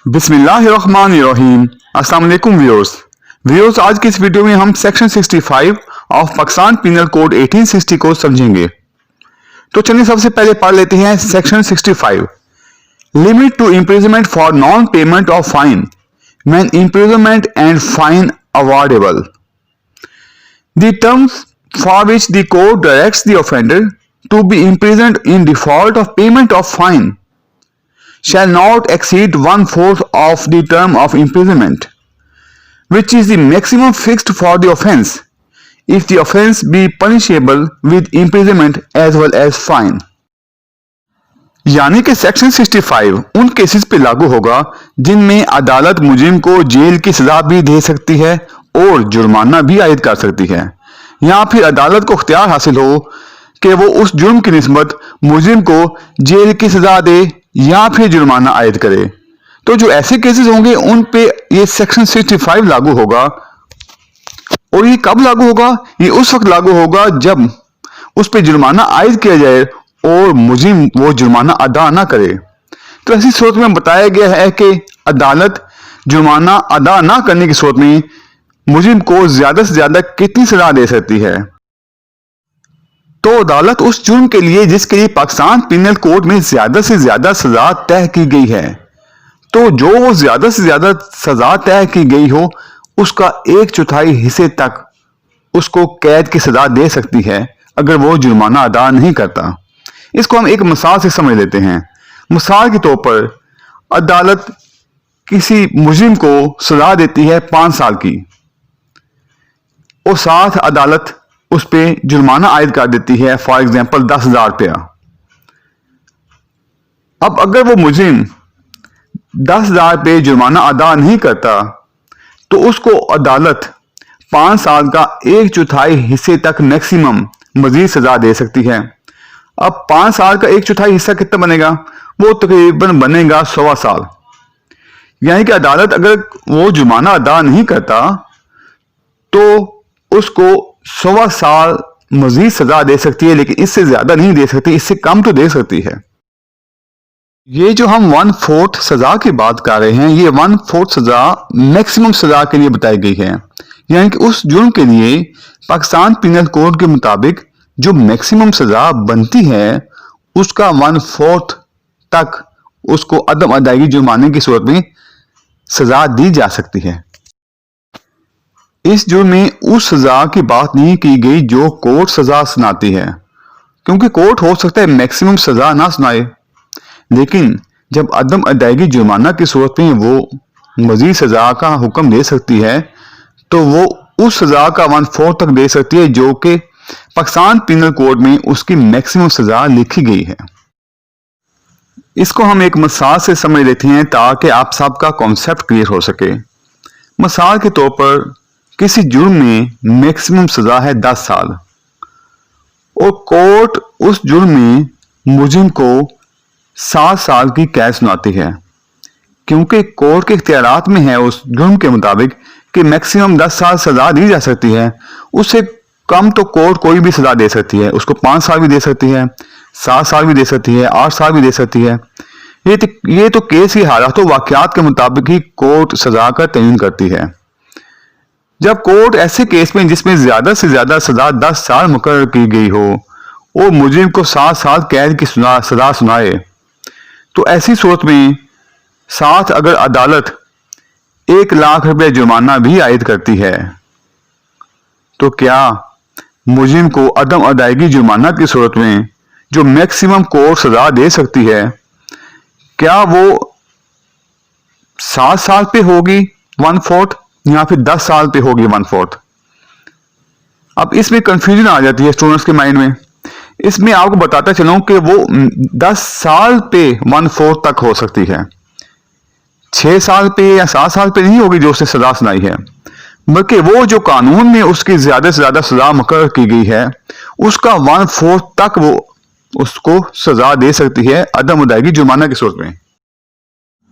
बिस्मिल्लाहिर्रहमानिर्रहीम। अस्सलाम वालेकुम व्यूअर्स, आज की इस वीडियो में हम section 65 of Pakistan penal code 1860 को समझेंगे। तो चलिए सबसे पहले पढ़ लेते हैं section 65। Limit to imprisonment for non payment of fine when imprisonment and fine awardable. The terms for which the code directs the offender to be imprisoned in default of payment of fine shall not exceed 1/4 of the term of imprisonment, which is the maximum fixed for the offence, if the offence be punishable with imprisonment as well as fine। यानी कि section 65 उन cases पे लागू होगा जिनमें अदालत मुजरिम को जेल की सजा भी दे सकती है और जुर्माना भी आयद कर सकती है, या फिर अदालत को इख्तियार हासिल हो कि वो उस जुर्म की निस्बत मुजरिम को जेल की सजा दे या फिर जुर्माना आयद करे। तो जो ऐसे केसेस होंगे उन पे ये सेक्शन 65 लागू होगा। और ये कब लागू होगा? ये उस वक्त लागू होगा जब उस पे जुर्माना आयद किया जाए और मुजरिम वो जुर्माना अदा ना करे। तो ऐसी सूरत में बताया गया है कि अदालत जुर्माना अदा ना करने की सूरत में मुजरिम को ज्यादा से ज्यादा कितनी सजा दे सकती है। तो अदालत उस जुर्म के लिए जिसके लिए पाकिस्तान पिनल कोड में ज्यादा से ज्यादा सजा तय की गई है, तो जो वो ज्यादा से ज्यादा सजा तय की गई हो उसका 1/4 हिस्से तक उसको कैद की सजा दे सकती है अगर वो जुर्माना अदा नहीं करता। इसको हम एक मिसाल से समझ लेते हैं। मिसाल के तौर पर अदालत किसी मुजरिम को सजा देती है 5 साल की और साथ अदालत उस पे जुर्माना आयद कर देती है, फॉर एग्जाम्पल 10,000 रुपया। अब अगर वो मुजरिम 10,000 रुपये जुर्माना अदा नहीं करता तो उसको अदालत 5 साल का 1/4 हिस्से तक मैक्सिमम मजीद सजा दे सकती है। अब 5 साल का 1/4 हिस्सा कितना बनेगा? वो तकरीबन बनेगा 1.25 साल। यानी कि अदालत अगर वो जुर्माना अदा नहीं करता तो उसको 1.25 साल मजीद सजा दे सकती है, लेकिन इससे ज्यादा नहीं दे सकती, इससे कम तो दे सकती है। ये जो हम 1/4 सजा की बात कर रहे हैं, ये 1/4 सजा मैक्सिमम सजा के लिए बताई गई है। यानी कि उस जुर्म के लिए पाकिस्तान पिनल कोड के मुताबिक जो मैक्सिमम सजा बनती है उसका 1/4 तक उसको अदम अदायगी जुर्माने की सूरत में सजा दी जा सकती है। इस जुर्म में उस सजा की बात नहीं की गई जो कोर्ट सजा सुनाती है, क्योंकि कोर्ट हो सकता है मैक्सिमम सजा ना सुनाए, लेकिन जब अदम अदायगी जुर्माना की सूरत में वो मजीद सजा का हुक्म दे सकती है तो वो उस सजा का 1/4 तक दे सकती है जो कि पाकिस्तान पिनल कोड में उसकी मैक्सिमम सजा लिखी गई है। इसको हम एक मिसाल से समझ लेते हैं ताकि आप सबका कॉन्सेप्ट क्लियर हो सके। मिसाल के तौर पर किसी जुर्म में मैक्सिमम सजा है 10 साल और कोर्ट उस जुर्म में मुजरिम को 7 साल की कैद सुनाती है, क्योंकि कोर्ट के इख्तियारात में है उस जुर्म के मुताबिक कि मैक्सिमम 10 साल सजा दी जा सकती है। उससे कम तो कोर्ट कोई भी सजा दे सकती है, उसको 5 साल भी दे सकती है, 7 साल भी दे सकती है, 8 साल भी दे सकती है। ये तो केस की हालात तो वाकयात के मुताबिक ही कोर्ट सजा का तयन करती है। जब कोर्ट ऐसे केस में जिसमें ज्यादा से ज्यादा सजा 10 साल मुकर्रर की गई हो और मुजरिम को 7 साल कैद की सजा सुनाए, तो ऐसी सूरत में साथ अगर अदालत 1 लाख रुपए जुर्माना भी आयद करती है तो क्या मुजरिम को अदम अदायगी जुर्माना की सूरत में जो मैक्सिमम कोर्ट सजा दे सकती है, क्या वो 7 साल पे होगी 1/4 या फिर 10 साल पे होगी 1/4? अब इसमें कंफ्यूजन आ जाती है स्टूडेंट्स के माइंड में। इसमें आपको बताता चलूं कि वो 10 साल पे 1/4 तक हो सकती है, 6 साल पे या 7 साल पे नहीं होगी जो उसने सजा सुनाई है, बल्कि वो जो कानून में उसकी ज्यादा से ज्यादा सजा मुकर्रर की गई है उसका 1/4 तक वो उसको सजा दे सकती है अदम अदायगी जुर्माना की सूरत में।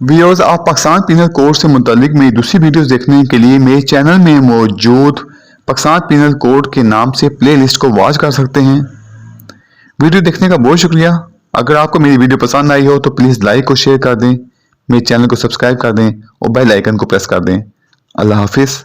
व्यूअर्स, आप पाकिस्तान पिनल कोड से मुतालिक मेरी दूसरी वीडियोस देखने के लिए मेरे चैनल में मौजूद पाकिस्तान पिनल कोड के नाम से प्लेलिस्ट को वॉच कर सकते हैं। वीडियो देखने का बहुत शुक्रिया। अगर आपको मेरी वीडियो पसंद आई हो तो प्लीज़ लाइक और शेयर कर दें। मेरे चैनल को सब्सक्राइब कर दें और बेल आइकन को प्रेस कर दें। अल्लाह हाफिज़।